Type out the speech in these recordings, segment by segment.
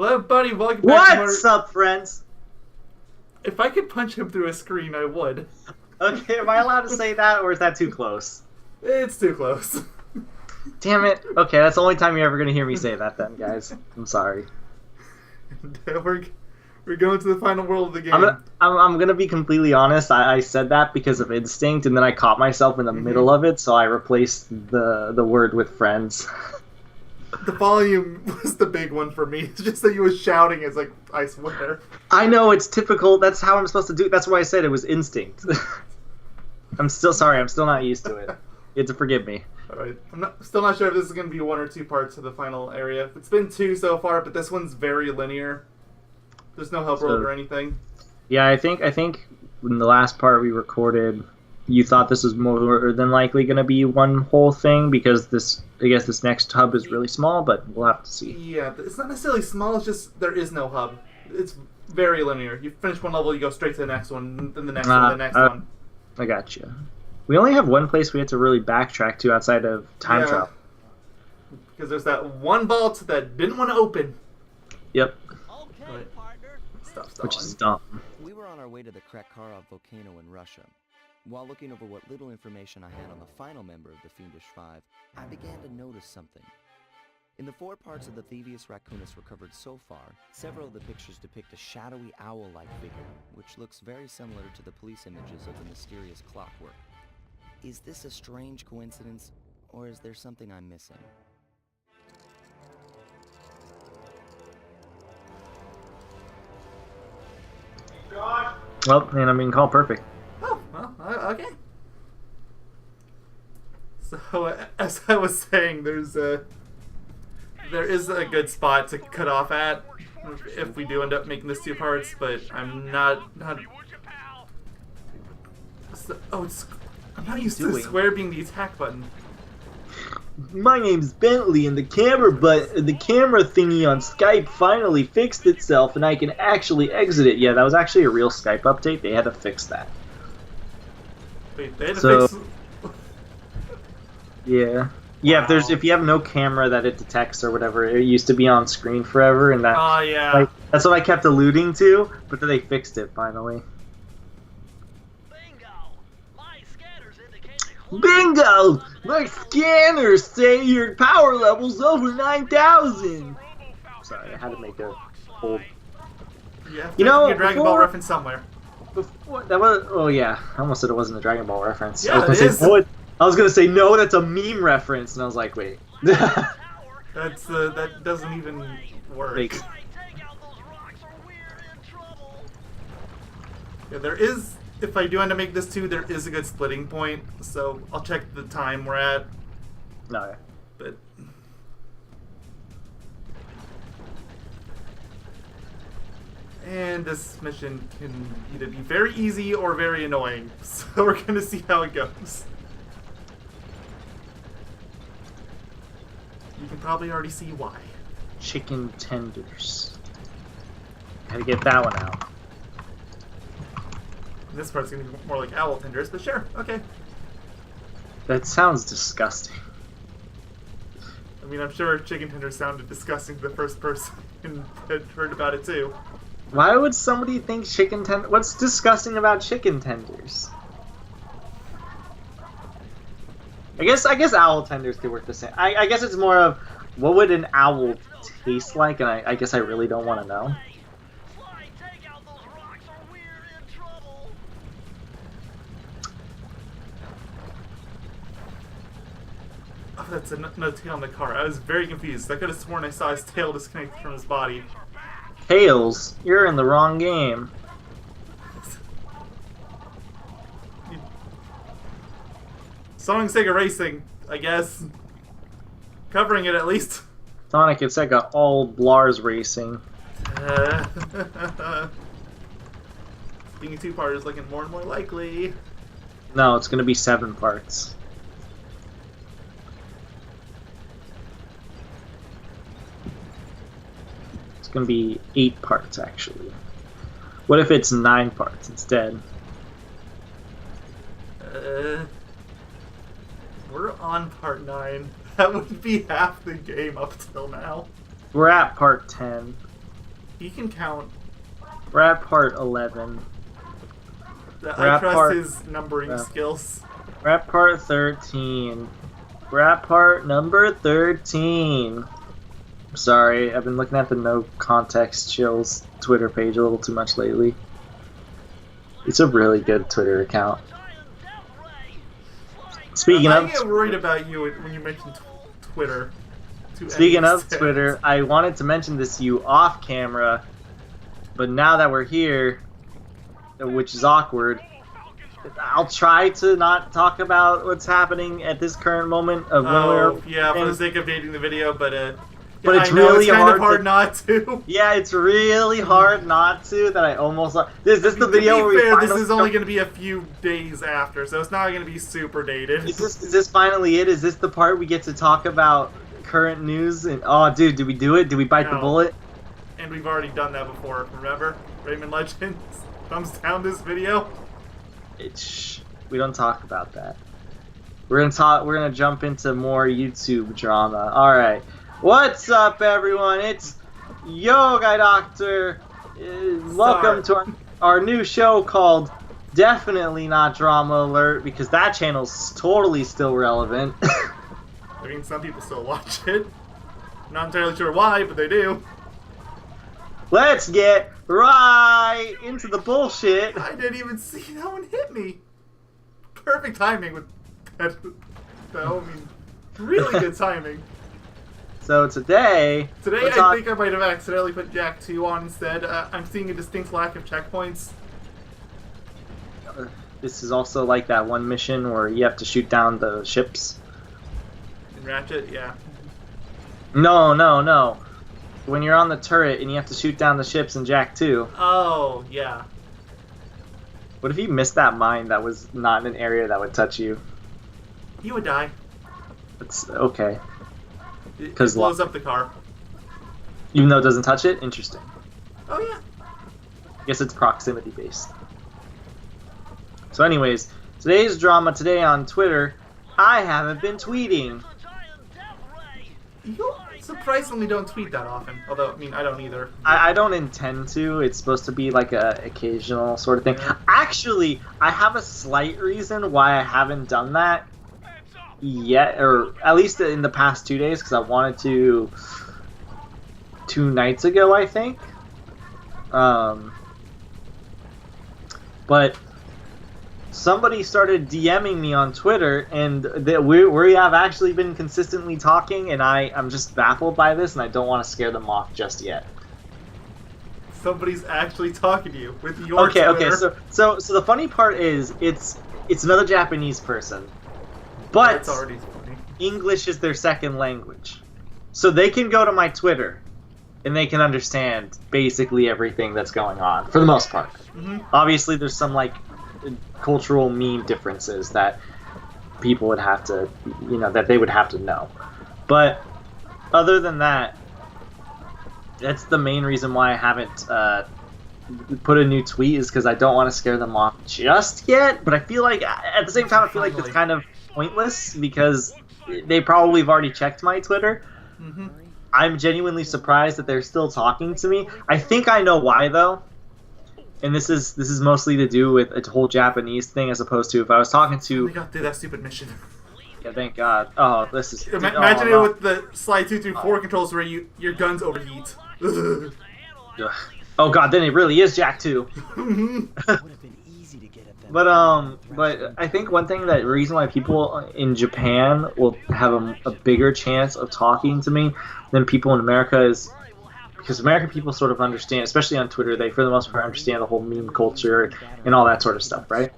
Well, buddy, welcome back to What's up, friends? If I could punch him through a screen, I would. Okay, am I allowed to say that, or is that too close? It's too close. Damn it. Okay, that's the only time you're ever going to hear me say that then, guys. I'm sorry. We're going to the final world of the game. I'm gonna be completely honest. I said that because of instinct, and then I caught myself in the middle of it, so I replaced the word with friends. The volume was the big one for me. It's just that you was shouting. It's like, I swear. I know, it's typical. That's how I'm supposed to do it. That's why I said it was instinct. I'm still sorry. I'm still not used to it. You have to forgive me. Alright. Still not sure if this is going to be one or two parts of the final area. It's been two so far, but this one's very linear. There's no hub world or anything. Yeah, I think in the last part we recorded, you thought this was more than likely going to be one whole thing because I guess this next hub is really small, but we'll have to see. Yeah, it's not necessarily small. It's just there is no hub. It's very linear. You finish one level, you go straight to the next one, then the next one, the next one. I gotcha. We only have one place we have to really backtrack to outside of time travel. Because there's that one vault that didn't want to open. Yep. Okay, partner. Which is dumb. We were on our way to the Krakkarov volcano in Russia. While looking over what little information I had on the final member of the Fiendish Five, I began to notice something. In the 4 parts of the Thievius Raccoonus recovered so far, several of the pictures depict a shadowy owl-like figure, which looks very similar to the police images of the mysterious clockwork. Is this a strange coincidence, or is there something I'm missing? Well, and I'm being called perfect. Oh, well, okay. So, as I was saying, there is a good spot to cut off at if we do end up making this 2 parts, but I'm not so, I'm not used to the square being the attack button. My name's Bentley, and the camera thingy on Skype finally fixed itself, and I can actually exit it. Yeah, that was actually a real Skype update. They had to fix that. Wait, they had to fix... Yeah. Yeah, Wow. if you have no camera that it detects or whatever, it used to be on screen forever, and that... Oh, yeah. Like, that's what I kept alluding to, but then they fixed it, finally. Bingo! My scanners say your power level's over 9,000! Sorry, I had to make a old... Yeah, you know, a Dragon Ball reference somewhere. Before, that was... Oh, yeah. I almost said it wasn't a Dragon Ball reference. Yeah, I was gonna say, no, that's a meme reference, and I was like, wait. That doesn't even work. Yeah, there is... If I do end up making this 2, there is a good splitting point, so I'll check the time we're at. No. But... And this mission can either be very easy or very annoying, so we're gonna see how it goes. You can probably already see why. Chicken tenders. Gotta get that one out. This part's gonna be more like owl tenders, but sure, okay. That sounds disgusting. I mean, I'm sure chicken tenders sounded disgusting to the first person that heard about it too. Why would somebody think chicken tenders? What's disgusting about chicken tenders? I guess owl tenders could work the same. I guess it's more of what would an owl taste like, and I guess I really don't want to know. Oh, that's another tail on the car. I was very confused. I could have sworn I saw his tail disconnect from his body. Tails, you're in the wrong game. Sonic Sega Racing, I guess. Covering it at least. Sonic and Sega all Blars racing. Being a 2-parter is looking more and more likely. No, it's gonna be 7 parts. It's gonna be 8 parts, actually. What if it's 9 parts instead? We're on part 9. That would be half the game up till now. We're at part 10. He can count. We're at part 11. I trust his numbering skills. We're at part 13. We're at part number 13. Sorry, I've been looking at the No Context Chills Twitter page a little too much lately. It's a really good Twitter account. Speaking I of, get worried about you when you mention Twitter. Speaking of Twitter, I wanted to mention this to you off camera, but now that we're here, which is awkward, I'll try to not talk about what's happening at this current moment of when we're. Yeah, for the sake of dating the video, but it's I know really it's kind of hard not to. Yeah, it's really hard not to. That I almost. Is this the video to where be fair, we this is only going to be a few days after, so it's not going to be super dated. Is this finally it? Is this the part we get to talk about current news? And oh, dude, did we do it? Did we bite the bullet? And we've already done that before. Remember, Raymond Legends thumbs down this video. We don't talk about that. We're gonna jump into more YouTube drama. All right. What's up, everyone? It's Yogaidr. Welcome to our new show called Definitely Not Drama Alert, because that channel's totally still relevant. I mean, some people still watch it. Not entirely sure why, but they do. Let's get right into the bullshit. I didn't even see that one hit me. Perfect timing with that. I mean, really good timing. So today I think I might have accidentally put Jack 2 on instead. I'm seeing a distinct lack of checkpoints. This is also like that one mission where you have to shoot down the ships. In Ratchet, yeah. No. When you're on the turret and you have to shoot down the ships in Jack 2. Oh, yeah. What if you missed that mine that was not in an area that would touch you? You would die. It's okay. It blows up the car. Even though it doesn't touch it? Interesting. Oh, yeah. I guess it's proximity based. So anyways, today's drama today on Twitter, I haven't been tweeting. You surprisingly don't tweet that often. Although, I mean, I don't either. I don't intend to. It's supposed to be like a occasional sort of thing. Actually, I have a slight reason why I haven't done that yet, or at least in the past 2 days, because I wanted to 2 nights ago, I think. But somebody started DMing me on Twitter, and we have actually been consistently talking, and I'm just baffled by this, and I don't want to scare them off just yet. Somebody's actually talking to you with your Twitter. Okay, so the funny part is it's another Japanese person, but that's already funny. English is their second language, so they can go to my Twitter, and they can understand basically everything that's going on for the most part. Mm-hmm. Obviously, there's some like cultural meme differences that people would have to, that they would have to know. But other than that, that's the main reason why I haven't put a new tweet, is because I don't want to scare them off just yet. But I feel like, at the same time, I feel like it's kind of pointless because they probably have already checked my Twitter. Mm-hmm. I'm genuinely surprised that they're still talking to me. I think I know why, though. And this is mostly to do with a whole Japanese thing, as opposed to if I was talking to. We got through that stupid mission. Yeah, thank God. Oh, this is. Imagine it with the slide 2 through 4 controls where your guns overheat. Oh God, then it really is Jack 2. But I think one thing that reason why people in Japan will have a bigger chance of talking to me than people in America is because American people sort of understand, especially on Twitter, they for the most part understand the whole meme culture and all that sort of stuff, right?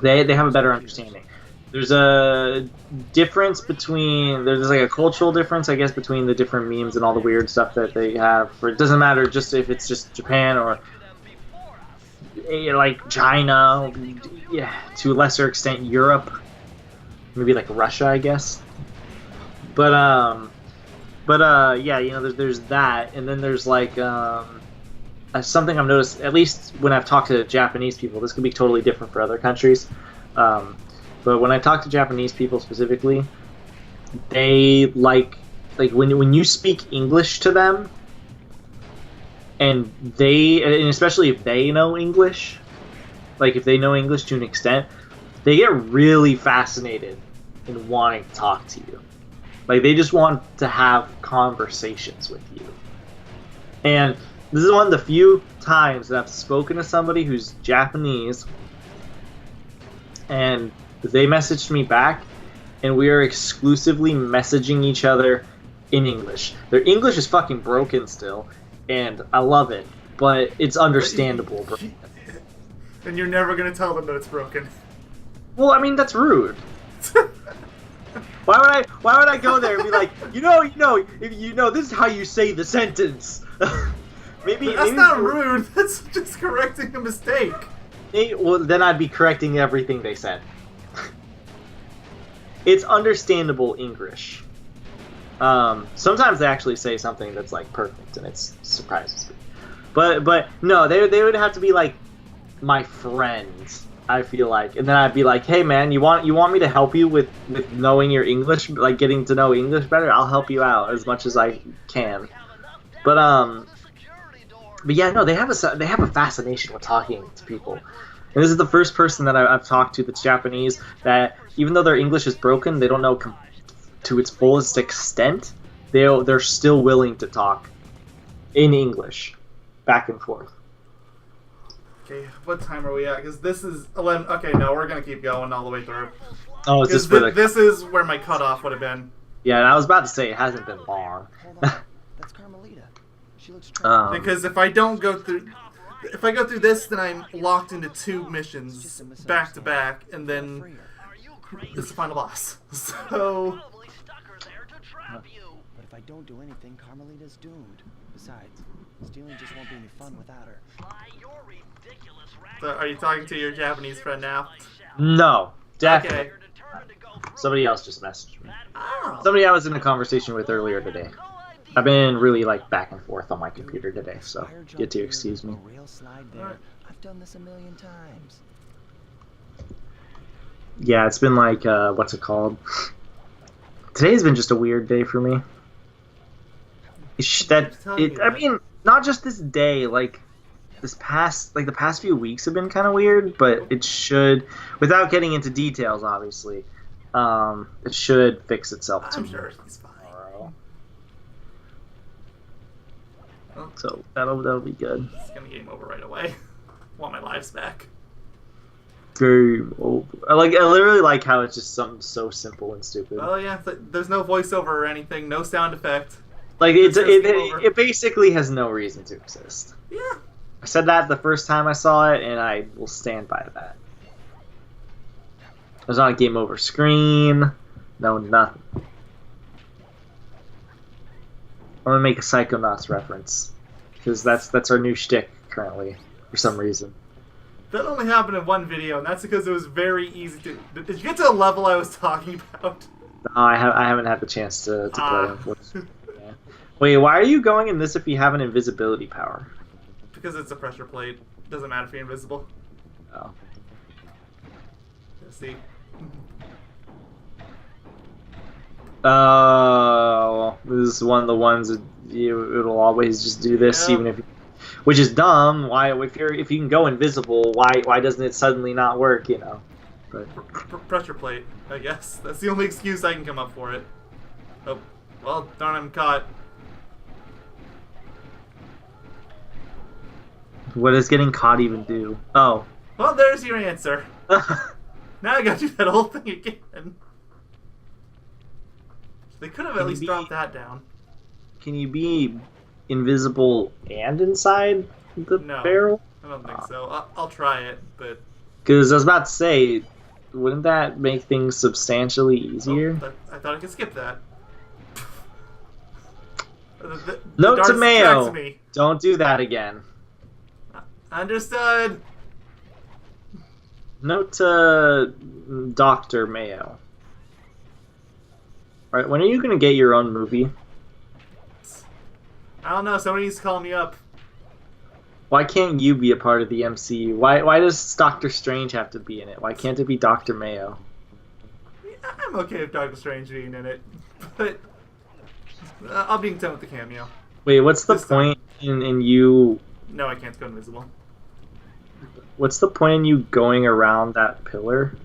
They have a better understanding. There's a difference there's like a cultural difference, I guess, between the different memes and all the weird stuff that they have. It doesn't matter just if it's just Japan or like China, yeah, to a lesser extent Europe, maybe like Russia, I guess. But yeah, there's that, and then there's like something I've noticed, at least when I've talked to Japanese people. This could be totally different for other countries, but when I talk to Japanese people specifically, they like when you speak English to them, and especially if they know English, like if they know English to an extent, they get really fascinated in wanting to talk to you. Like they just want to have conversations with you. And this is one of the few times that I've spoken to somebody who's Japanese, and they messaged me back, and we are exclusively messaging each other in English. Their English is fucking broken still, and I love it, but it's understandable. And you're never gonna tell them that it's broken. Well, I mean, that's rude. Why would I go there and be like, this is how you say the sentence. That's not rude. That's just correcting a mistake. Well, then I'd be correcting everything they said. It's understandable English. Sometimes they actually say something that's like perfect, and it surprises me. But no, they would have to be like my friends, I feel like, and then I'd be like, hey man, you want me to help you with knowing your English, like getting to know English better? I'll help you out as much as I can. But yeah, no, they have a fascination with talking to people. And this is the first person that I've talked to that's Japanese that, even though their English is broken, they don't know to its fullest extent. They're still willing to talk in English, back and forth. Okay, what time are we at? Because this is 11. Okay, no, we're gonna keep going all the way through. Oh, is this for the... This is where my cutoff would have been. Yeah, and I was about to say it hasn't been long. That's Carmelita. She looks because if I don't go through... If I go through this, then I'm locked into 2 missions back to back, and then it's the final boss. So... But if I don't do anything, Carmelita's doomed. Besides, stealing just won't be any fun without her. So are you talking to your Japanese friend now? No, definitely. Okay. Somebody else just messaged me. Oh. Somebody I was in a conversation with earlier today. I've been really like back and forth on my computer today, so get to excuse me. I've done this a million times. Yeah, it's been like what's it called? Today's been just a weird day for me. I mean, not just this day, like the past few weeks have been kind of weird, but it should, without getting into details, obviously, it should fix itself I'm sure he's fine. tomorrow. So that'll be good. It's gonna game over right away. Want my lives back. Game over. I literally like how it's just something so simple and stupid. Oh yeah, there's no voiceover or anything, no sound effect. Like it basically has no reason to exist. Yeah. I said that the first time I saw it, and I will stand by that. There's not a game over screen. No, nothing. I'm gonna make a Psychonauts reference because that's our new shtick currently for some reason. That only happened in one video, and that's because it was very easy to... Did you get to the level I was talking about? No, I haven't had the chance to play, unfortunately. Yeah. Wait, why are you going in this if you have an invisibility power? Because it's a pressure plate. Doesn't matter if you're invisible. Oh. See? Oh, this is one of the ones that it'll always just do this, yeah. Even if... Which is dumb. Why, if you can go invisible, why doesn't it suddenly not work? You know. But pressure plate, I guess. That's the only excuse I can come up for it. Oh, well, darn, I'm caught. What does getting caught even do? Oh. Well, there's your answer. Now I gotta do that whole thing again. They could have at least dropped that down. Can you be invisible and inside the barrel? I don't think so. I'll try it, but... Because I was about to say, wouldn't that make things substantially easier? Oh, I thought I could skip that. Note to Mayo, don't do that again. Understood. Note to Dr. Mayo. Alright, when are you going to get your own movie? I don't know, somebody needs to call me up. Why can't you be a part of the MCU? Why does Doctor Strange have to be in it? Why can't it be Dr. Mayo? Yeah, I'm okay with Doctor Strange being in it, but I'll be content with the cameo. Wait, what's the This time. point in you? No, I can't go invisible. What's the point in you going around that pillar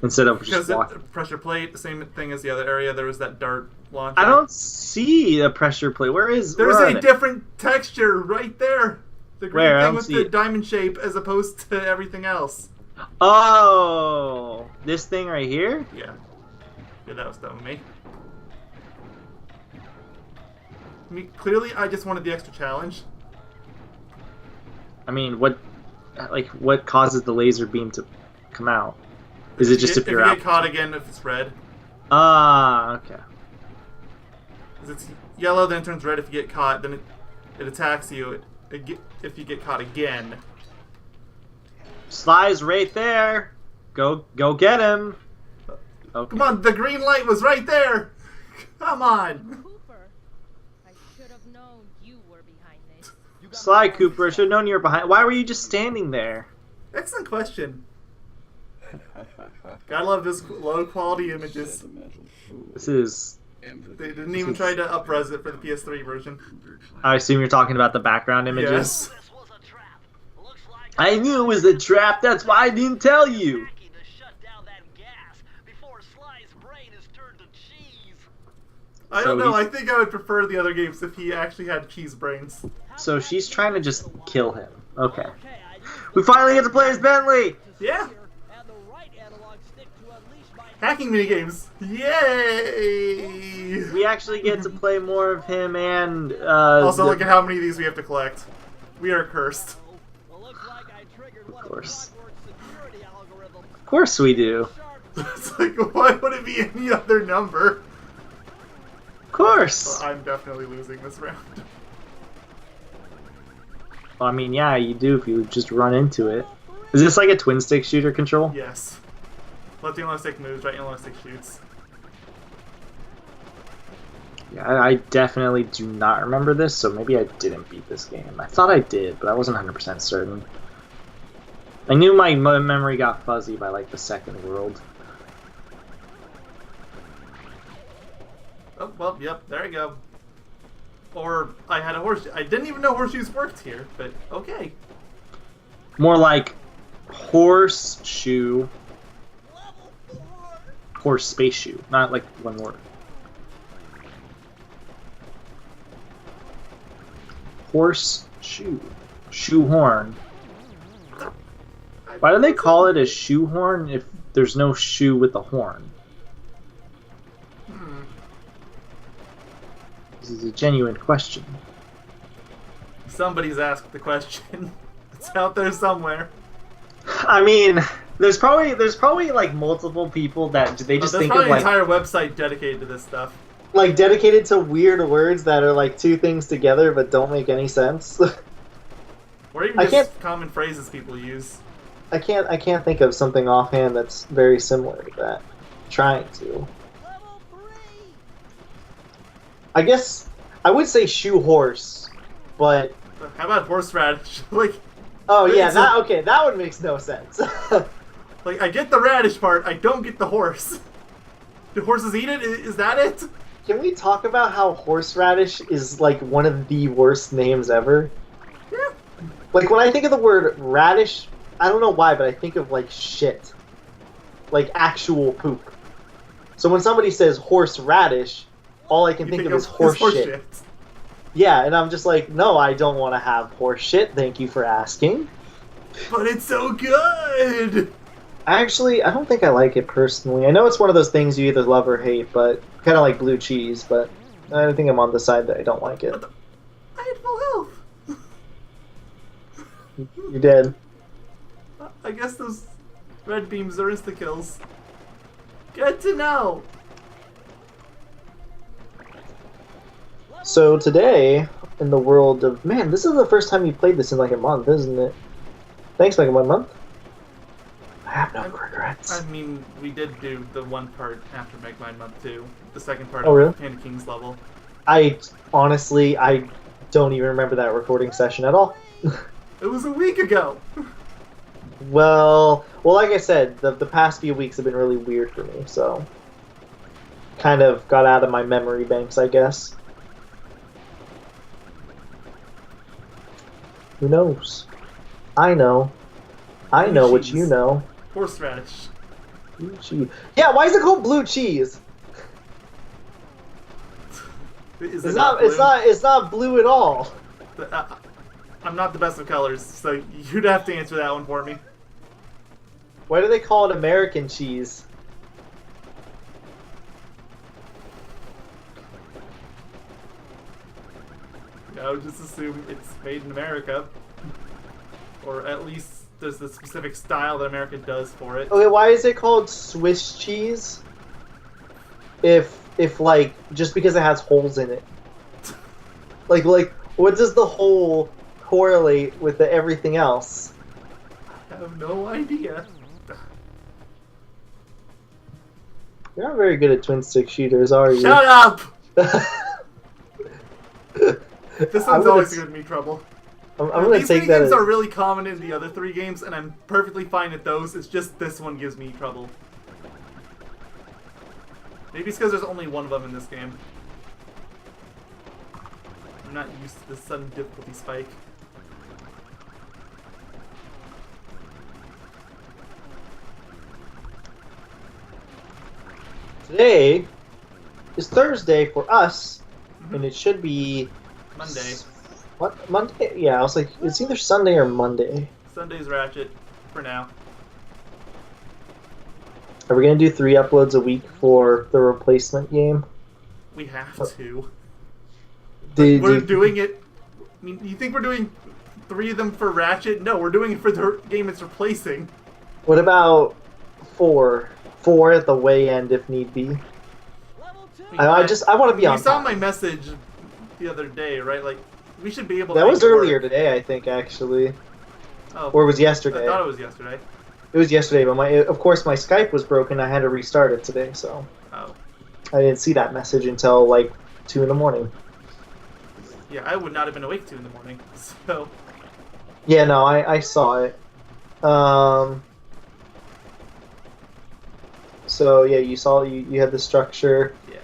instead of just Because walking? pressure plate, the same thing as the other area. There was that dart launcher. I don't see a pressure plate. There's where are a they? different texture right there. The green Where? I thing don't with see the it. diamond shape as opposed to everything else. Oh, this thing right here? Yeah. Yeah, that was dumb of me. I mean, clearly I just wanted the extra challenge. I mean, what causes the laser beam to come out? Is it just if If you're you out? get caught again, if it's red. Ah, okay. 'Cause it's yellow, then it turns red if you get caught, then it attacks you if you get caught again. Sly's right there. Go get him. Okay. Come on, the green light was right there! Come on! Cooper, I should have known you were behind this. Sly Cooper, should have known you were behind. Why were you just standing there? Excellent question. Gotta love this low quality images. This is. They didn't even try to up-res it for the PS3 version. I assume you're talking about the background images. Yes. This was a trap. Looks like I knew it was a trap. That's why I didn't tell you. Jackie to shut down that gas before Sly's brain is turned to cheese. I So don't know, I he's- think I would prefer the other games if he actually had cheese brains. So she's trying to just kill him. Okay. Okay, I used We finally get to play as Bentley. Yeah! and the right analog stick to unleash my Hacking minigames! Yay! We actually get to play more of him and. Also, look at how many of these we have to collect. We are cursed. Well, looks like I triggered one course. of Clockwork's security algorithms. Of course we do. It's like, why would it be any other number? Of course. Well, I'm definitely losing this round. Well, I mean, yeah, you do if you just run into it. Is this like a twin stick shooter control? Yes. Left analog stick moves, right analog stick shoots. Yeah, I definitely do not remember this, so maybe I didn't beat this game. I thought I did, but I wasn't 100% certain. I knew my memory got fuzzy by like the second world. Oh, well, yep, there you go. Or I had a horseshoe. I didn't even know horseshoes worked here, but okay. More like horseshoe. Horse space shoe, not like one word. Horseshoe. Shoehorn. Why do they call it a shoehorn if there's no shoe with a horn? This is a genuine question. Somebody's asked the question. It's out there somewhere. I mean, there's probably like multiple people that they just There's think probably of an like entire website dedicated to this stuff. dedicated to weird words that are like two things together but don't make any sense. Or even I just common phrases people use. I can't think of something offhand that's very similar to that. Trying to. Level 3! I guess I would say shoe horse, but How about horseradish? like, oh yeah, It's that one makes no sense. like I get the radish part, I don't get the horse. Do horses eat it? Is that it? Can we talk about how horseradish is like one of the worst names ever? Yeah. Like when I think of the word radish, I don't know why, but I think of like shit. Like actual poop. So when somebody says horseradish, all I can You think of is horse shit. Yeah, and I'm just like, no, I don't want to have horse shit. Thank you for asking. But it's so good! Actually, I don't think I like it personally. I know it's one of those things you either love or hate, but kind of like blue cheese, but I think I'm on the side that I don't like it. What the? I had full health! You did. I guess those red beams are insta-kills. Good to know! So today, in the world of... Man, this is the first time you played this in like a month, isn't it? Thanks, like a month? I have no regrets. I mean, we did do the one part after Megamind Month 2. The second part Oh, of really? Candy King's level. I don't even remember that recording session at all. It was a week ago! Well, like I said, the past few weeks have been really weird for me, so... Kind of got out of my memory banks, I guess. Who knows? I know. I know what you know. Horseradish. Blue cheese. Yeah, why is it called blue cheese? Is It's it not. blue? It's not blue at all. I'm not the best of colors, so you'd have to answer that one for me. Why do they call it American cheese? I would just assume it's made in America. Or at least there's the specific style that America does for it. Okay, why is it called Swiss cheese? If like just because it has holes in it. like what does the hole correlate with everything else? I have no idea. You're not very good at twin stick shooters, are you? Shut up! This I'm one's gonna always t- giving me trouble. I'm gonna These take mini that games as... are really common in the other 3 games, and I'm perfectly fine at those. It's just this one gives me trouble. Maybe it's because there's only one of them in this game. I'm not used to the sudden difficulty spike. Today is Thursday for us, and it should be... Monday. What? Monday? Yeah, I was like, it's either Sunday or Monday. Sunday's Ratchet, for now. Are we gonna do 3 uploads a week for the replacement game? We have to. We're Doing it... I mean, you think we're doing 3 of them for Ratchet? No, we're doing it for the game it's replacing. What about 4? 4 at the way end if need be. I want to be on You saw time. my message the other day, right? Like, we should be able to That was make it work. earlier today, I think, actually. Oh, Or it was yesterday. I thought it was yesterday. It was yesterday, but of course my Skype was broken. I had to restart it today, so Oh. I didn't see that message until like 2 in the morning. Yeah, I would not have been awake 2 in the morning, so... Yeah, no, I saw it. So yeah, you saw you had the structure. Yeah.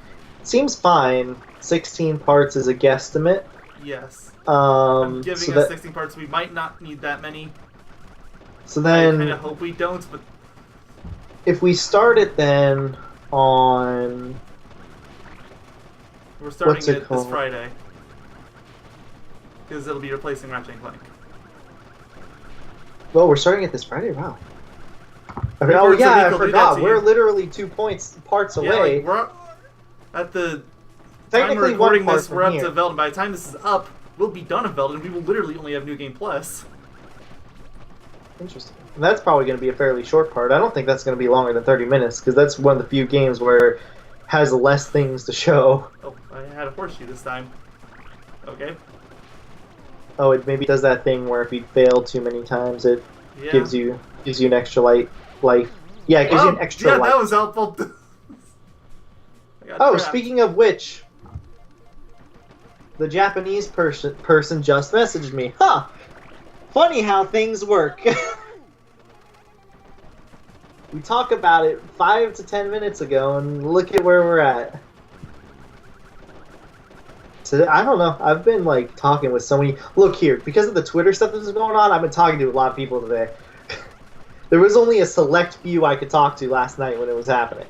Seems fine. 16 parts is a guesstimate. Yes. So I'm giving us that, 16 parts. We might not need that many. so I then, kind of hope we don't, but... if we start it then on... We're starting What's it it this called? Friday. Because it'll be replacing Ratchet and Clank. Well, we're starting it this Friday. Wow. Maybe Oh Forza yeah, I Week will do that forgot. to We're you. literally 2 parts Yeah, away. like, we're at the time Technically, we're recording one part this, we're from up here. to Velden. By the time this is up, we'll be done with Velden, and we will literally only have New Game Plus. Interesting. And that's probably going to be a fairly short part. I don't think that's going to be longer than 30 minutes, because that's one of the few games where it has less things to show. Oh, I had a horseshoe this time. Okay. Oh, it maybe does that thing where if you fail too many times, it Yeah. gives you an extra life. Yeah, it gives you an extra yeah, life. that was helpful. I got Oh, trapped. speaking of which, the Japanese person just messaged me. Huh. Funny how things work. We talked about it 5 to 10 minutes ago, and look at where we're at. So I don't know. I've been like talking with so many. Look here, because of the Twitter stuff that's going on, I've been talking to a lot of people today. There was only a select few I could talk to last night when it was happening.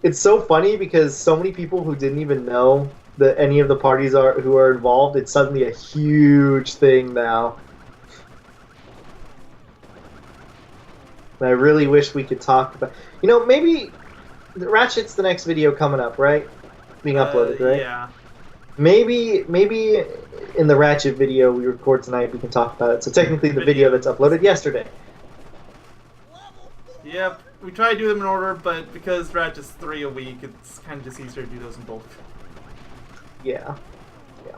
It's so funny because so many people who didn't even know that any of the parties who are involved, it's suddenly a huge thing now. And I really wish we could talk about... You know, maybe... Ratchet's the next video coming up, right? Being uploaded, right? Yeah. Maybe in the Ratchet video we record tonight we can talk about it. So technically the video that's uploaded yesterday. Yep. We try to do them in order, but because Ratchet's 3 a week, it's kind of just easier to do those in bulk. Yeah. Yeah.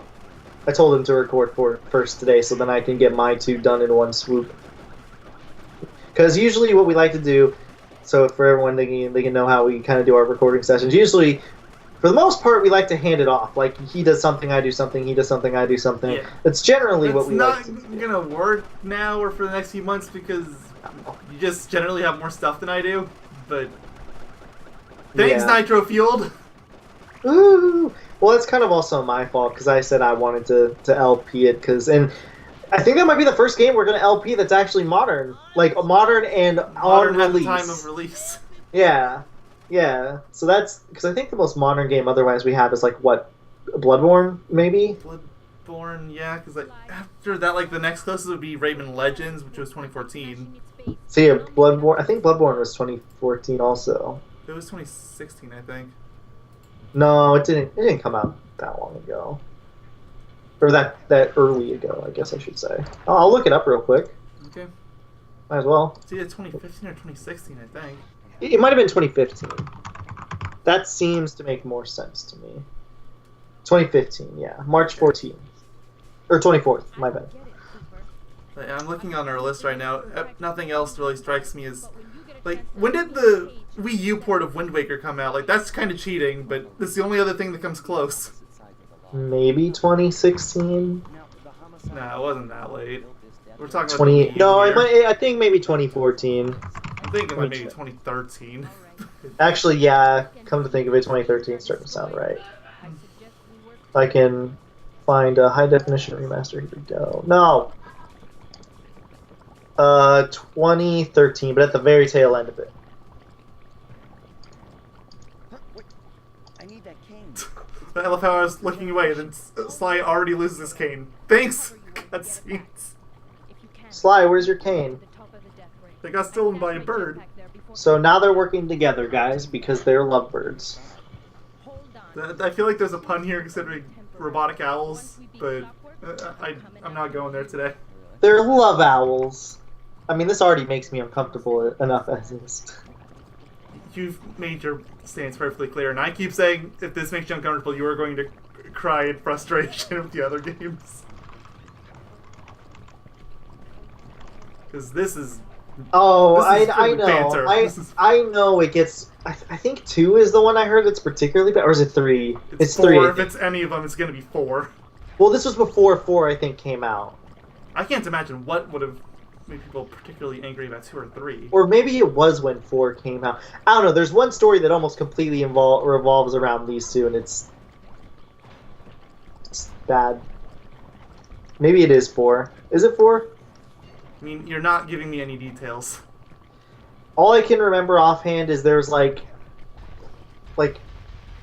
I told him to record first today so then I can get my 2 done in one swoop. Because usually what we like to do, so for everyone they can know how we kind of do our recording sessions, usually, for the most part, we like to hand it off. Like, he does something, I do something, he does something, I do something. Yeah. That's generally what we like It's to not do. gonna work now or for the next few months because you just generally have more stuff than I do, but... Thanks, Yeah. Nitro Fueled! Ooh! Well, that's kind of also my fault because I said I wanted to LP it and I think that might be the first game we're gonna LP that's actually modern, like modern and Modern on at the release. time of release. Yeah, yeah. So that's because I think the most modern game otherwise we have is like what, Bloodborne maybe. Bloodborne, yeah, because like after that, like the next closest would be Rayman Legends, which was 2014. So yeah, Bloodborne. I think Bloodborne was 2014 also. It was 2016, I think. No, it didn't. It didn't come out that long ago, or that early ago. I guess I should say. Oh, I'll look it up real quick. Okay. Might as well. It's either 2015 or 2016, I think. It might have been 2015. That seems to make more sense to me. 2015, yeah, March 14th or 24th. My bad. I'm looking on our list right now. Nothing else really strikes me as like, when did the Wii U port of Wind Waker come out? Like, that's kind of cheating, but it's the only other thing that comes close. Maybe 2016. Nah, it wasn't that late. We're talking about 20. the Wii U No, here. I think maybe 2014. I'm thinking like maybe 2013. Actually, yeah. Come to think of it, 2013 is starting to sound right. If I can find a high definition remaster, here we go. No. 2013, but at the very tail end of it. I need that cane. I love how I was looking away, and then Sly already loses his cane. Thanks, cutscenes. Sly, where's your cane? They got stolen by a bird. So now they're working together, guys, because they're lovebirds. I feel like there's a pun here considering robotic owls, but I'm not going there today. They're love owls. I mean, this already makes me uncomfortable enough as is. You've made your stance perfectly clear, and I keep saying if this makes you uncomfortable, you are going to cry in frustration with the other games. Because this is... Oh, this is I truly know. banter. I know it gets... I think 2 is the one I heard that's particularly bad, or is it 3? It's 3. 4. If it's any of them, it's going to be 4. Well, this was before 4, I think, came out. I can't imagine what would have made people particularly angry about 2 or 3. Or maybe it was when 4 came out. I don't know. There's one story that almost completely revolves around these two, and it's bad. Maybe it is 4. Is it 4? I mean, you're not giving me any details. All I can remember offhand is there's like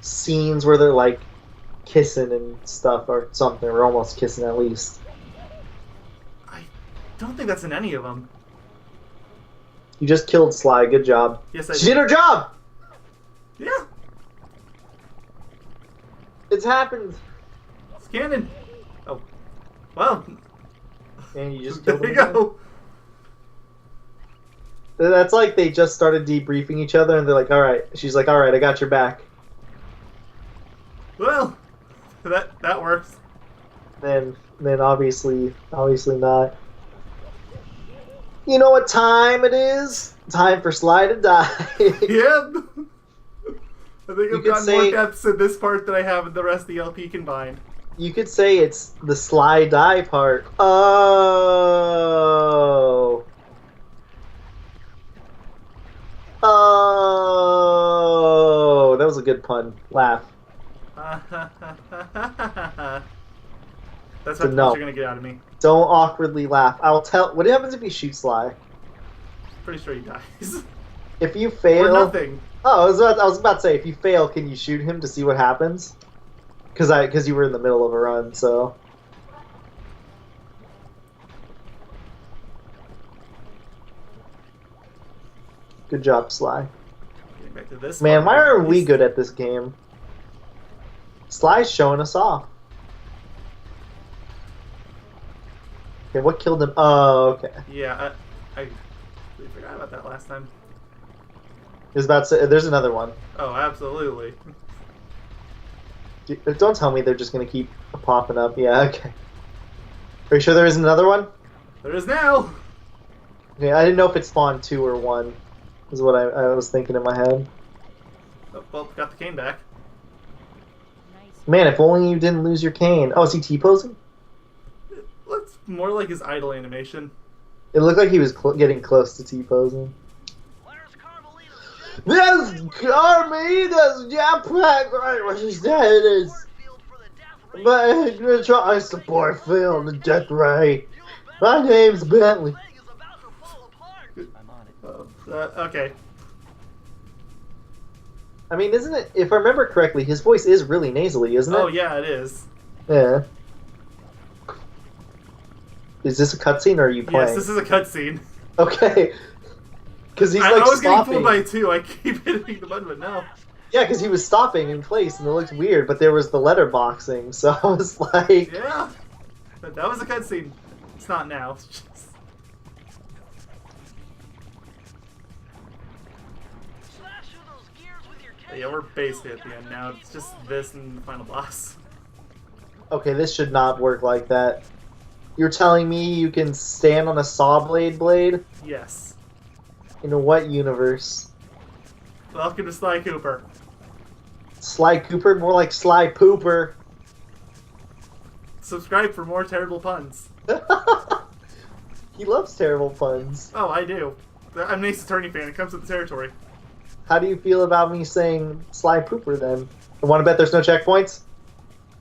scenes where they're like kissing and stuff or something, or almost kissing at least. I don't think that's in any of them. You just killed Sly. Good job. Yes, I She did her job. Yeah, It's happened. it's canon. Oh, well, And you just there killed you him again. go. That's like they just started debriefing each other, and they're like, "All right." She's like, "All right, I got your back." Well, that works. Then obviously not. You know what time it is? Time for Sly to die. Yeah. I think I've could gotten more depths in this part than I have in the rest of the LP combined. You could say it's the Sly die part. Oh. Oh, that was a good pun. Laugh. That's So what no. you're gonna get out of me. Don't awkwardly laugh. I'll tell. What happens if you shoot Sly? Pretty sure he dies. If you fail, Or nothing. Oh, I was about to say, if you fail, can you shoot him to see what happens? Because you were in the middle of a run, so. Good job, Sly. Getting back to this Man, part, why aren't we he's- good at this game? Sly's showing us off. Okay, what killed him? Oh, okay. Yeah, I forgot about that last time. I was about to say, there's another one. Oh, absolutely. Don't tell me they're just gonna keep popping up. Yeah, okay. Are you sure there isn't another one? There is now! Yeah, I didn't know if it spawned 2 or 1. Is what I was thinking in my head. Oh, well, got the cane back. Man, if only you didn't lose your cane. Oh, is he T-posing? It looks more like his idle animation. It looked like he was getting close to T-posing. Where's Carmelita's This Carmelita's jetpack, right where she said it is. But I support Phil the death ray. My name's Bentley. Leg is about to fall apart. Okay. I mean, isn't it? If I remember correctly, his voice is really nasally, isn't it? Oh yeah, it is. Yeah. Is this a cutscene or are you playing? Yes, this is a cutscene. Okay. Because he's I like was getting stopping. fooled by it too. I keep hitting the button, but no. Yeah, because he was stopping in place and it looked weird, but there was the letterboxing, so I was like, Yeah, but that was a cutscene. It's not now. It's just... Slash through those gears with your Yeah, we're basically at the end now. It's just this and the final boss. okay, this should not work like that. You're telling me you can stand on a saw blade? Yes. In what universe? Welcome to Sly Cooper. Sly Cooper? More like Sly Pooper. Subscribe for more terrible puns. He loves terrible puns. Oh, I do. I'm an Ace Attorney fan. It comes with the territory. How do you feel about me saying Sly Pooper then? I want to bet there's no checkpoints?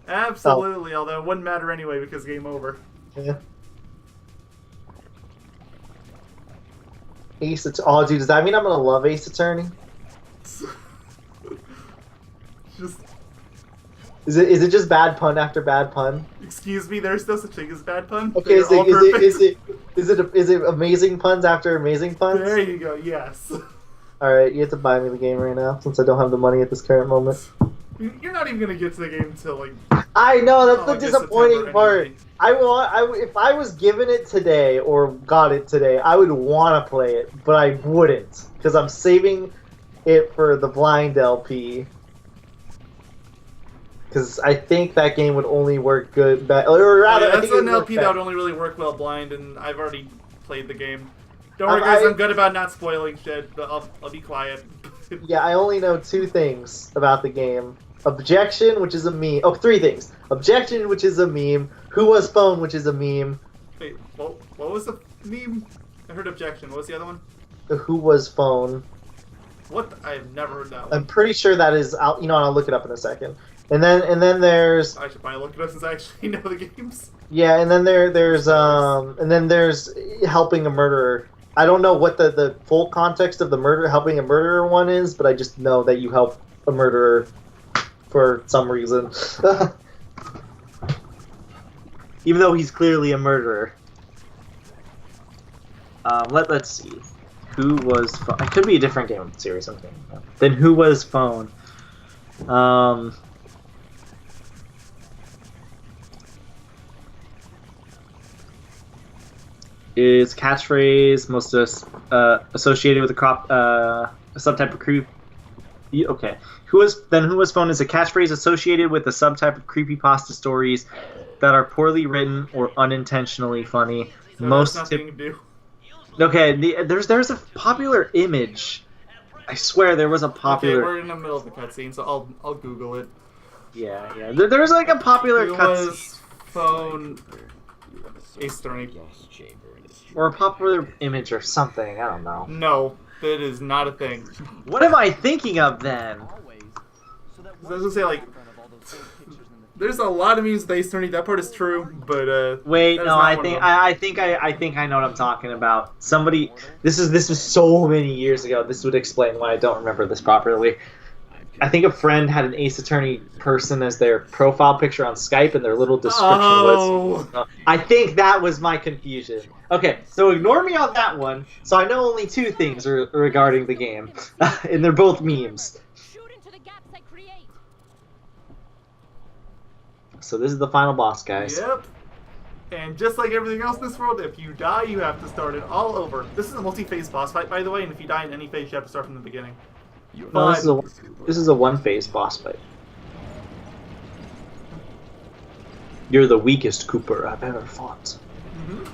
Absolutely, although it wouldn't matter anyway because game over. Yeah. Ace Attorney. Oh, dude, does that mean I'm gonna love Ace Attorney? Just, Is it just bad pun after bad pun? excuse me, there's no such thing as bad pun. Okay, They're all perfect. is it amazing puns after amazing puns? There you go, yes. Alright, you have to buy me the game right now since I don't have the money at this current moment. You're not even gonna get to the game until like... I know, that's the August, disappointing September part. anyway. If I was given it today or got it today, I would want to play it, but I wouldn't because I'm saving it for the blind LP. Because I think that game would only work good, or rather, I that's think it an would work LP bad. that would only really work well blind, and I've already played the game. Don't worry, guys. I'm good about not spoiling shit. But I'll be quiet. Yeah, I only know 2 things about the game. Objection, which is a meme. Oh, 3 things. Objection, which is a meme. Who was phone, which is a meme. Wait, what was the meme? I heard objection. What was the other one? The who was phone. What? I've never heard that one. I'm pretty sure that is. I'll look it up in a second. And then there's I should probably look it up since I actually know the games. yeah, and then there's helping a murderer. I don't know what the full context of the helping a murderer one is, but I just know that you help a murderer for some reason. Even though he's clearly a murderer. Let's see. Who was phone? It could be a different game series. I'm thinking about. Then who was phone? Is catchphrase most associated with a subtype of creep? Okay. Who was phone is a catchphrase associated with a subtype of creepypasta stories that are poorly written or unintentionally funny. So Most that's nothing to do. Okay, there's a popular image. I swear there was a Okay, popular. we're in the middle of the cutscene, so I'll Google it. Yeah. There's like a popular Who cutscene was phone Ace Attorney? or a popular image or something. I don't know. No, that is not a thing. What am I thinking of then? I was gonna say like, there's a lot of memes with Ace Attorney. That part is true, but Wait, that is no, not I one of think them. I think I know what I'm talking about. Somebody, this was so many years ago. This would explain why I don't remember this properly. I think a friend had an Ace Attorney person as their profile picture on Skype, and their little description was. I think that was my confusion. Okay, so ignore me on that one. So I know only 2 things regarding the game, and they're both memes. Shoot into the gaps I create. So this is the final boss, guys. Yep. And just like everything else in this world, if you die, you have to start it all over. This is a multi-phase boss fight, by the way, and if you die in any phase, you have to start from the beginning. No, this is a one-phase boss fight. You're the weakest Cooper I've ever fought. Mm-hmm.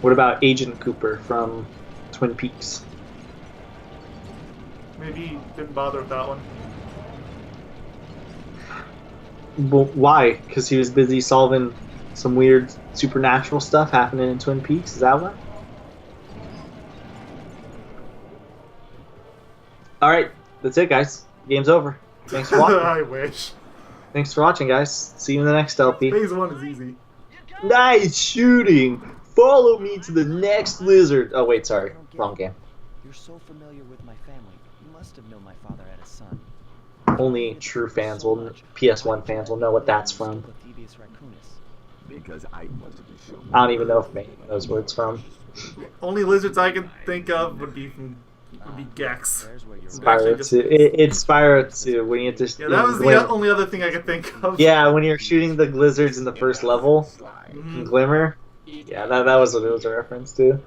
What about Agent Cooper from Twin Peaks? Maybe he didn't bother with that one. Well, why? Because he was busy solving some weird supernatural stuff happening in Twin Peaks? Is that what? Alright, that's it, guys. Game's over. Thanks for watching. I wish. Thanks for watching, guys. See you in the next LP. Phase 1 is easy. Nice shooting! Follow me to the next lizard. Oh, wait, sorry. Wrong game. You're so familiar with my family. You must have known my father had a son. Only true fans will, PS1 fans will know what that's from. Thievius Raccoonus. Because I wanted to show. I don't even know if May knows where it's from. Only lizards I can think of would be Gex. There's where you're Spyro 2. It's Spyro 2. When you just Yeah, that was the only other thing I could think of. Yeah, when you're shooting the lizards in the first level, in Glimmer. Yeah, that was what it was a reference to.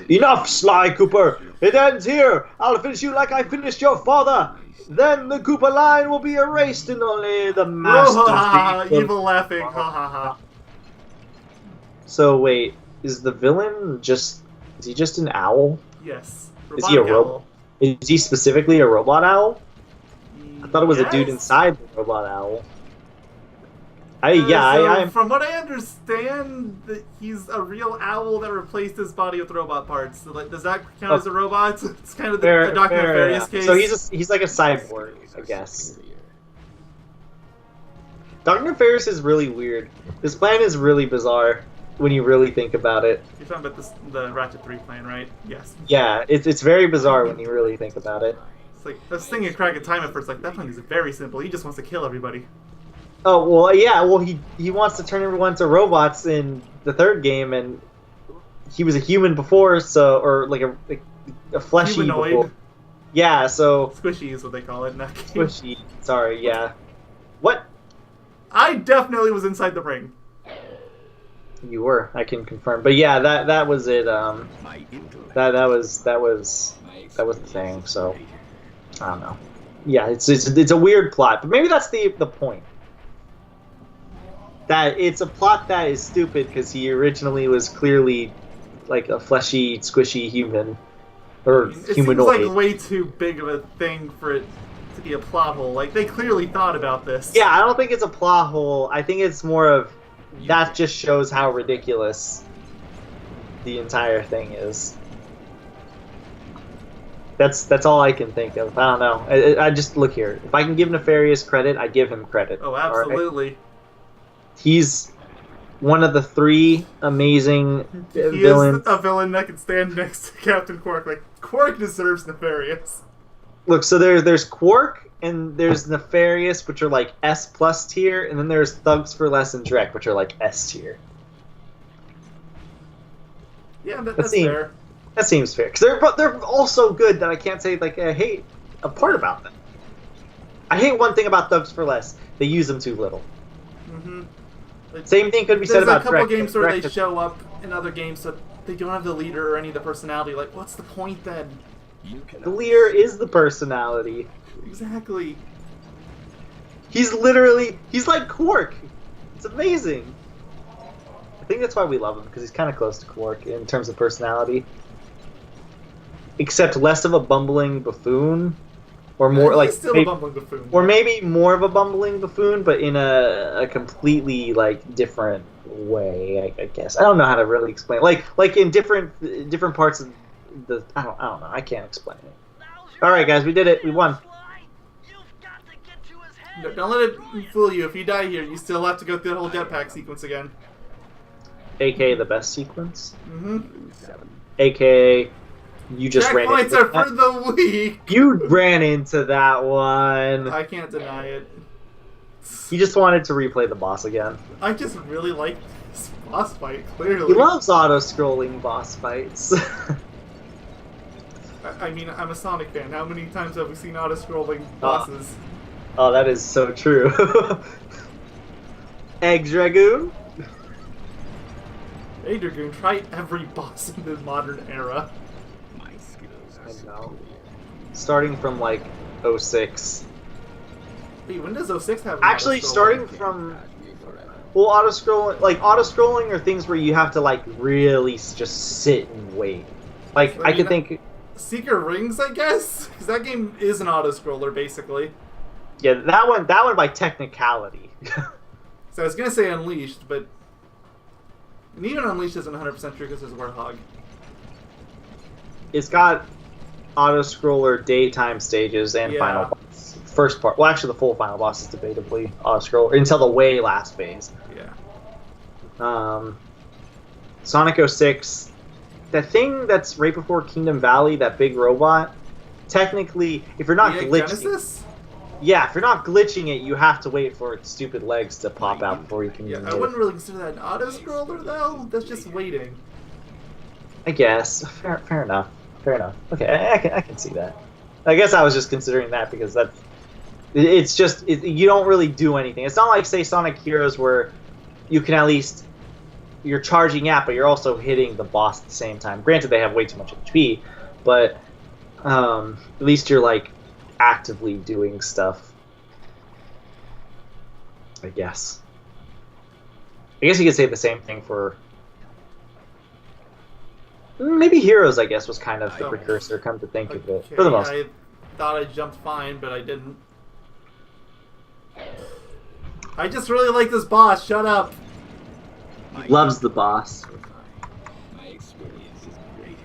Enough, Sly Cooper! It ends here! I'll finish you like I finished your father! Then the Cooper line will be erased and only the Oh, master. ha, ha, ha, evil laughing. Ha ha ha. So wait, is the villain is he just an owl? Yes. Is he a Robotic robot? Is he specifically a robot owl? owl. I thought it was a dude Yes. inside the robot owl. So, from what I understand, he's a real owl that replaced his body with robot parts. So, like, does that count as a robot? It's kind of the Dr. Nefarious case. So he's like a cyborg, I guess. Dr. Nefarious is really weird. This plan is really bizarre when you really think about it. You're talking about the Ratchet 3 plan, right? Yes. Yeah, it's very bizarre when you really think about it. It's like, I was thinking Crack at Time at first, like, that plan is very simple. He just wants to kill everybody. Oh, well, yeah, well, he wants to turn everyone to robots in the third game, and he was a human before, so, or like a fleshy Humanoid. before. Yeah, so... Squishy is what they call it in that game. Squishy, sorry, yeah. What? I definitely was inside the ring. You were, I can confirm. But yeah, that was it, My intellect. that was the thing, so... I don't know. Yeah, it's a weird plot, but maybe that's the point. That it's a plot that is stupid because he originally was clearly like a fleshy, squishy human or It humanoid. seems like way too big of a thing for it to be a plot hole. Like, they clearly thought about this. Yeah, I don't think it's a plot hole. I think it's more of that just shows how ridiculous the entire thing is. That's all I can think of. I don't know. I just look here. If I can give Nefarious credit, I give him credit. Oh, all right? absolutely. He's one of the 3 amazing He villains. is a villain that can stand next to Captain Quark. Like, Quark deserves Nefarious. Look, so there's Quark and there's Nefarious, which are like S+ tier, and then there's Thugs for Less and Drek, which are like S tier. Yeah, that's seems- fair. That seems fair, because they're all so good that I can't say like I hate a part about them. I hate one thing about Thugs for Less: they use them too little. Mm-hmm. Same thing could be said There's about a couple Drek. games where Drek they is- show up in other games, so they don't have the leader or any of the personality. Like, what's the point then? You cannot The leader is the personality. Exactly. He's like Quark. It's amazing. I think that's why we love him, because he's kind of close to Quark in terms of personality. Except less of a bumbling buffoon, or more He's like still maybe, a bumbling buffoon. or maybe more of a bumbling buffoon, but in a completely like different way. I guess I don't know how to really explain. Like in different parts of the I don't know. I can't explain it. All right, guys, we did it. We won. Don't let it fool you. If you die here, you still have to go through the whole jetpack sequence again. AKA the best sequence. Mm-hmm. AKA you just ran Checkpoints into are for the weak. You ran into that one. I can't deny it. He just wanted to replay the boss again. I just really like this boss fight, clearly. He loves auto-scrolling boss fights. I mean, I'm a Sonic fan. How many times have we seen auto-scrolling bosses? Oh, that is so true. Egg Dragoon? Hey, Dragoon, try every boss in the modern era. my skills are I know. superior. Starting from like 06. Wait, when does 06 have an Actually, auto-scrolling? starting from well, auto-scrolling are things where you have to like really just sit and wait. Like I could think, Secret Rings, I guess, because that game is an auto-scroller basically. yeah, that one by technicality. So I was gonna say Unleashed, but and even Unleashed isn't 100% true because there's a Warthog. It's got auto-scroller daytime stages and Yeah. final boss. First part. Well, actually, the full final boss is debatably auto-scroller until the way last phase. Yeah. Sonic 06, that thing that's right before Kingdom Valley, that big robot. Technically, if you're not EA glitching, Genesis? yeah, if you're not glitching it, you have to wait for its stupid legs to pop out before you can. Yeah, even I do wouldn't it. really consider that an auto-scroller, though. That's just waiting. I guess. Fair enough. Fair enough. Okay, I can see that. I guess I was just considering that because that's. It's just you don't really do anything. It's not like say Sonic Heroes where you can at least you're charging at, but you're also hitting the boss at the same time. Granted, they have way too much HP, but at least you're like actively doing stuff. I guess. I guess you could say the same thing for maybe Heroes. I guess was kind of the precursor. Come to think of it, for the most. I thought I jumped fine, but I didn't. I just really like this boss. Shut up. Loves the boss. My experience is greater.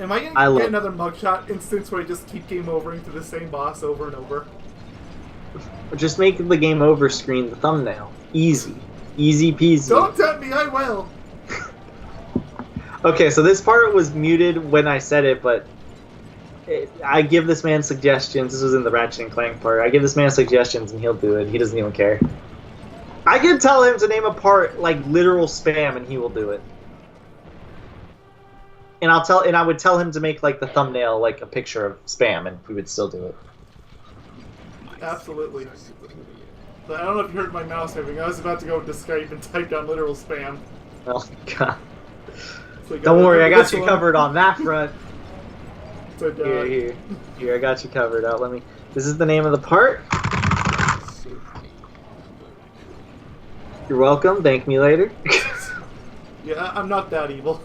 Am I gonna I love- get another mugshot instance where I just keep game overing to the same boss over and over? Just make the game over screen the thumbnail. Easy. Easy peasy. Don't tempt me, I will. Okay, so this part was muted when I said it, but I give this man suggestions. This was in the Ratchet and Clank part. I give this man suggestions and he'll do it. He doesn't even care. I can tell him to name a part like literal spam and he will do it. And I would tell him to make like the thumbnail like a picture of spam and he would still do it. Absolutely. But I don't know if you heard my mouse moving. I was about to go to Skype and type down literal spam. Oh god. So Don't worry, I got this you one. covered on that front. So, Here, I got you covered. Let me. This is the name of the part. You're welcome. Thank me later. Yeah, I'm not that evil.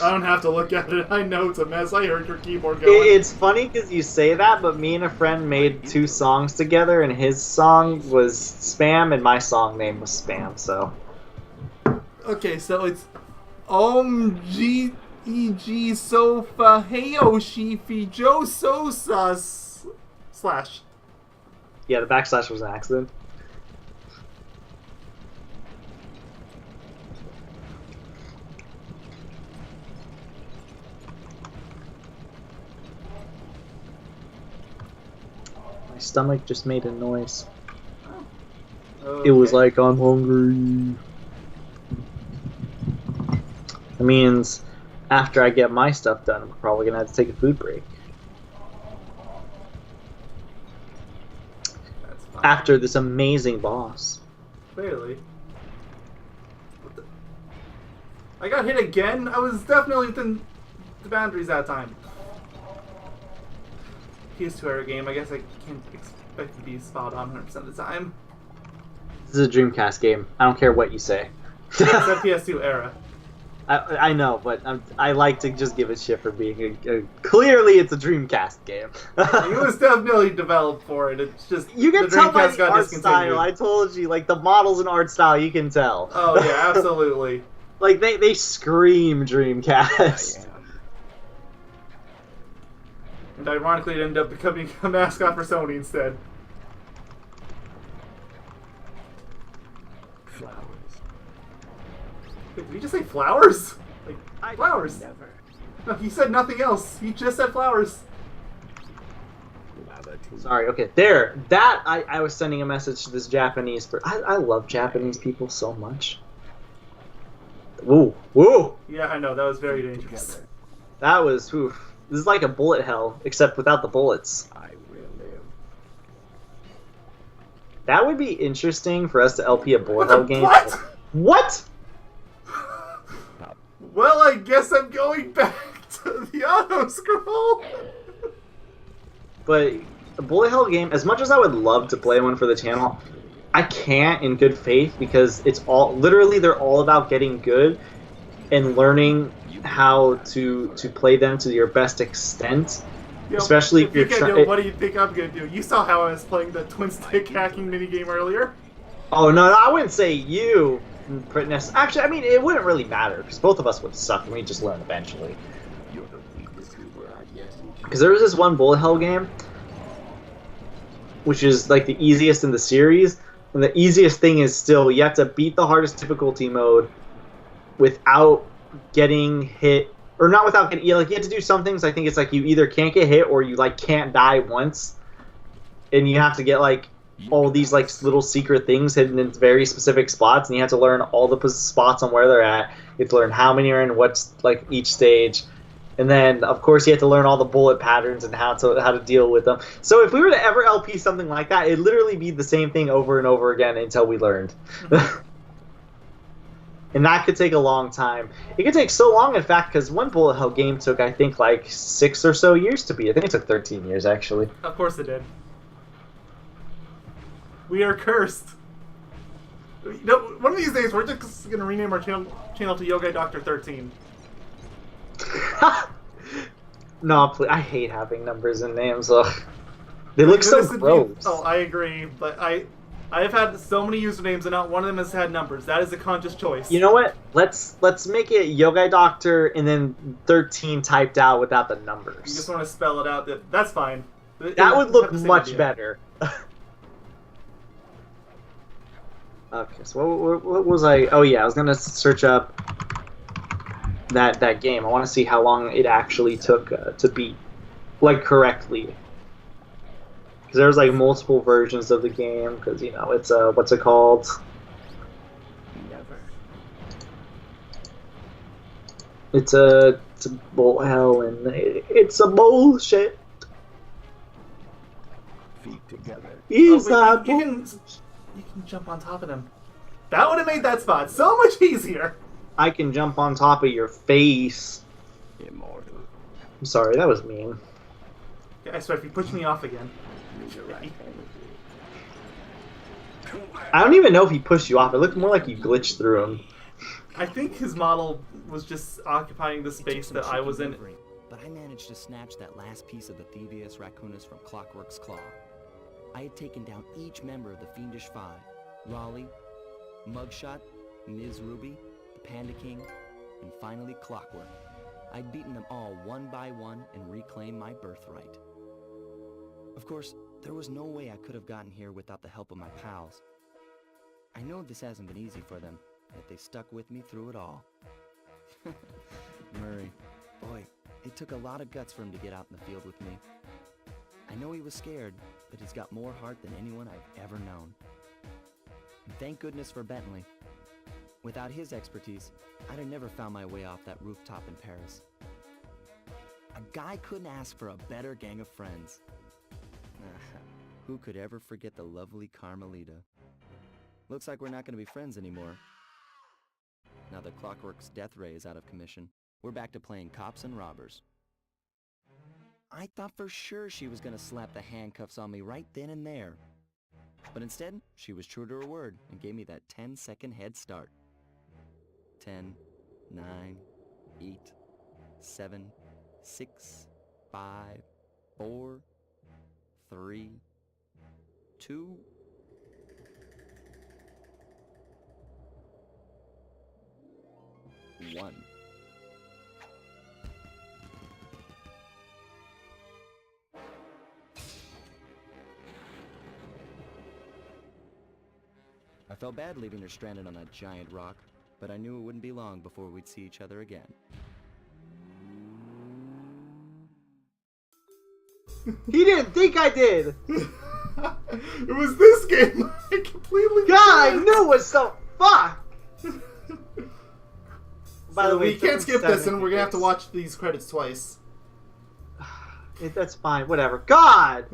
I don't have to look at it. I know it's a mess. I heard your keyboard going. It's funny because you say that, but me and a friend made 2 songs together, and his song was Spam, and my song name was Spam. So. Okay, so it's G E G Sofa Heyo Shifi Jo Sosas slash. Yeah, the backslash was an accident. My stomach just made a noise. Okay. It was like, I'm hungry. That means after I get my stuff done, I'm probably going to have to take a food break. That's fine. After this amazing boss. Clearly. What the? I got hit again? I was definitely within the boundaries that time. PS2 era game, I guess I can't expect to be spot on 100% of the time. This is a Dreamcast game. I don't care what you say. Except PS2 era. I know, but I like to just give it shit for being clearly it's a Dreamcast game. It was definitely developed for it. It's just You can the tell by Dreamcast the got art discontinued. style. I told you, like the models and art style, you can tell. Oh yeah, absolutely. Like they scream Dreamcast. And ironically, it ended up becoming a mascot for Sony instead. Flowers. Wait, did he just say flowers? Like flowers? Never. No, he said nothing else. He just said flowers. Lava to Sorry. Okay, there. That I was sending a message to this Japanese. I love Japanese people so much. Woo, woo. Yeah, I know that was very dangerous. together. That was oof. This is like a bullet hell, except without the bullets. I will live. That would be interesting for us to LP a bullet hell game. What? What? Well, I guess I'm going back to the auto scroll. But a bullet hell game, as much as I would love to play one for the channel, I can't in good faith because it's all literally they're all about getting good and learning how to play them to your best extent. Yo, Especially if you're you can trying- do, what do you think I'm gonna do? You saw how I was playing the twin stick hacking minigame earlier. Oh no, I wouldn't say you. Actually, I mean it wouldn't really matter because both of us would suck and we'd just learn eventually. You're the weakest where I Because there was this one bullet hell game, which is like the easiest in the series, and the easiest thing is still you have to beat the hardest difficulty mode without getting hit, or not without getting, like, you have to do some things. I think it's like you either can't get hit or you like can't die once, and you have to get like all these like little secret things hidden in very specific spots, and you have to learn all the spots on where they're at. You have to learn how many are in what's like each stage, and then of course you have to learn all the bullet patterns and how to deal with them. So if we were to ever LP something like that, it'd literally be the same thing over and over again until we learned. And that could take a long time. It could take so long, in fact, because one bullet hell game took, I think, like 6 or so years to beat. I think it took 13 years, actually. Of course it did. We are cursed. You know, one of these days, we're just going to rename our channel to Yogaidr 13. No, please, I hate having numbers and names. Ugh. They look so gross. Oh, I agree, but I've had so many usernames and not one of them has had numbers. That is a conscious choice. You know what? Let's make it Yogaidr and then 13 typed out without the numbers. You just want to spell it out. That's fine. That would look much better. Okay, so what was I... Oh yeah, I was going to search up that game. I want to see how long it actually took to beat, like, correctly. Because there's like multiple versions of the game, because, you know, it's what's it called? Never. It's a bullet hell, and it's a bullshit. Feet together. Is Oh, wait, you can jump on top of them. That would have made that spot so much easier. I can jump on top of your face. Immortal. I'm sorry, that was mean. I swear, if you push me off again. Use a right hand. I don't even know if he pushed you off. It looked more like you glitched through him. I think his model was just occupying the It took space some that I was tricky in. maneuvering, but I managed to snatch that last piece of the Thievius Raccoonus from Clockwork's claw. I had taken down each member of the Fiendish Five: Raleigh, Mugshot, Ms. Ruby, the Panda King, and finally Clockwork. I'd beaten them all one by one and reclaimed my birthright. Of course, there was no way I could have gotten here without the help of my pals. I know this hasn't been easy for them, yet they stuck with me through it all. Murray, boy, it took a lot of guts for him to get out in the field with me. I know he was scared, but he's got more heart than anyone I've ever known. And thank goodness for Bentley. Without his expertise, I'd have never found my way off that rooftop in Paris. A guy couldn't ask for a better gang of friends. Who could ever forget the lovely Carmelita? Looks like we're not going to be friends anymore. Now that Clockwork's death ray is out of commission, we're back to playing cops and robbers. I thought for sure she was going to slap the handcuffs on me right then and there. But instead, she was true to her word and gave me that 10-second head start. 10, 9, 8, 7, 6, 5, 4, 3, 2... One. I felt bad leaving her stranded on that giant rock, but I knew it wouldn't be long before we'd see each other again. He didn't think I did! It was this game! I completely God, I forgot. knew it was so... Fuck! By So the way, we can't skip this, and we're gonna have to watch these credits twice. That's fine, whatever. God!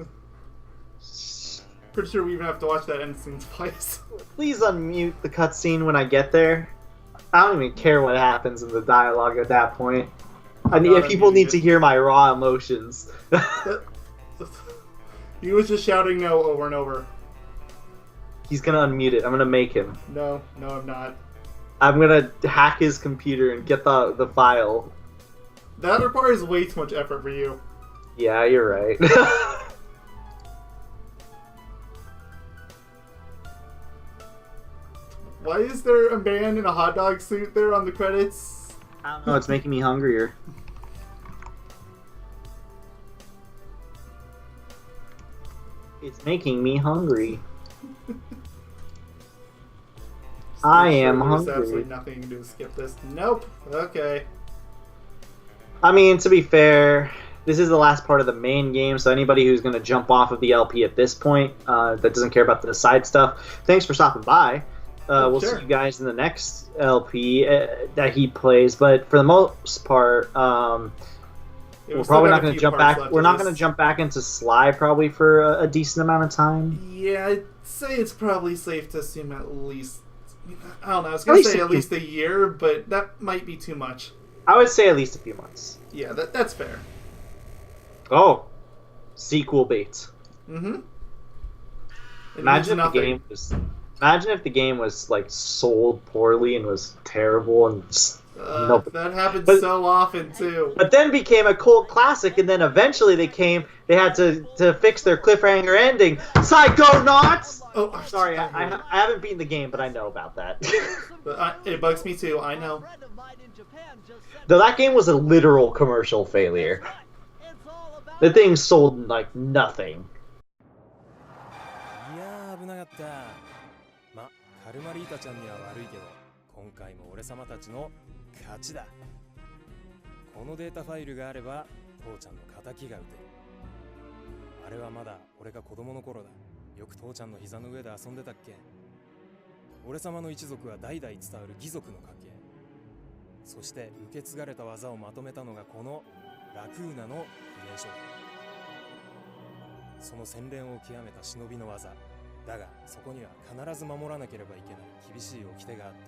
Pretty sure we even have to watch that end scene twice. Please unmute the cutscene when I get there. I don't even care what happens in the dialogue at that point. People need to hear my raw emotions. He was just shouting no over and over. He's gonna unmute it. I'm gonna make him. No, I'm not. I'm gonna hack his computer and get the file. That requires way too much effort for you. Yeah, you're right. Why is there a man in a hot dog suit there on the credits? I don't know, it's making me hungrier. making me hungry. I am There's hungry. absolutely nothing you can do to skip this. Nope. Okay. I mean, to be fair, this is the last part of the main game, so anybody who's going to jump off of the LP at this point that doesn't care about the side stuff, thanks for stopping by. We'll sure. see you guys in the next LP that he plays, but for the most part, we're probably not going to jump back. We're not going to jump back into Sly probably for a decent amount of time. Yeah, I'd say it's probably safe to assume at least. I don't know. I was going to say at least a year, but that might be too much. I would say at least a few months. Yeah, that's fair. Oh, sequel bait. Mm-hmm. Imagine if the game was like sold poorly and was terrible and that happens so often too. But then became a cult classic, and then eventually they had to fix their cliffhanger ending. Psychonauts. Oh, sorry, I haven't beaten the game, but I know about that. But it bugs me too. I know. Though that game was a literal commercial failure. The thing sold like nothing. いやー危なかった。ま、カルマリータちゃんには悪いけど、今回も俺様たちの勝ちだ。このデータファイルがあれば、父ちゃんの敵が撃てる。あれはまだ俺が子供の頃だ。よく父ちゃんの膝の上で遊んでたっけ。俺様の一族は代々伝わる義族の家系。そして受け継がれた技をまとめたのがこのラクーナの秘伝書だ。その洗練を極めた忍びの技だが、そこには必ず守らなければいけない厳しい掟があった。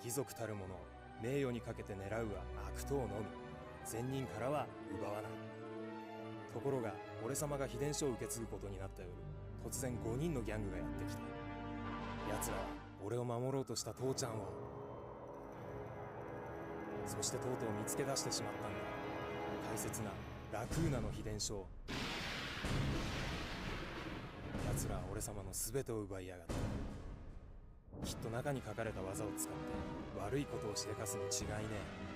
義族たる者を名誉にかけて狙うは悪党のみ、善人からは奪わない。ところが俺様が秘伝書を受け継ぐことになった夜、突然5人のギャングがやってきた。奴らは俺を守ろうとした父ちゃんを、そしてとうとう見つけ出してしまったんだ。大切なラクーナの秘伝書を。奴らは俺様の全てを奪いやがった。きっと中に書かれた技を使って悪いことをしでかすに違いねえ。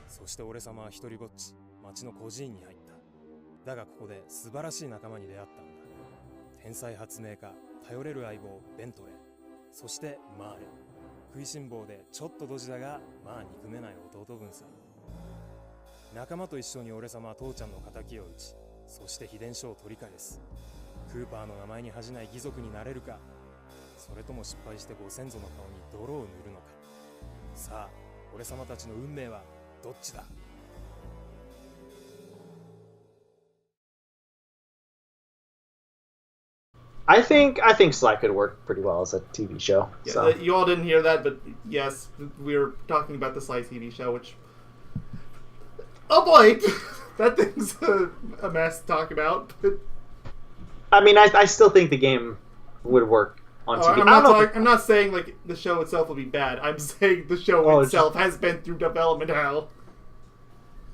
そして俺様は一人ぼっち町の孤児院に入った。だがここで素晴らしい仲間に出会ったんだ。天才発明家、頼れる相棒ベントレー、そしてマーレ。食いしん坊でちょっとドジだがまあ憎めない弟分さ。仲間と一緒に俺様は父ちゃんの敵を討ち、そして秘伝書を取り返す。クーパーの名前に恥じない義族になれるか、それとも失敗してご先祖の顔に泥を塗るのか。さあ俺様たちの運命はどっちだ。I think Sly could work pretty well as a TV show. Yeah, So. you all didn't hear that, but yes, we were talking about the Sly TV show, which... Oh boy! That thing's a mess to talk about. I mean, I still think the game would work on TV. I'm not saying like the show itself will be bad. I'm saying the show itself has been through development hell.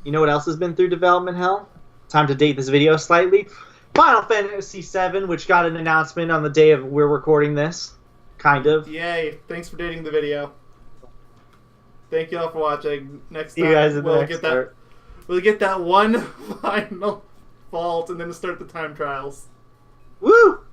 You know what else has been through development hell? Time to date this video slightly. Final Fantasy VII, which got an announcement on the day of we're recording this. Kind of. Yay. Thanks for dating the video. Thank you all for watching. Next See time you guys in the we'll next get part. we'll get that one final fault and then start the time trials. Woo!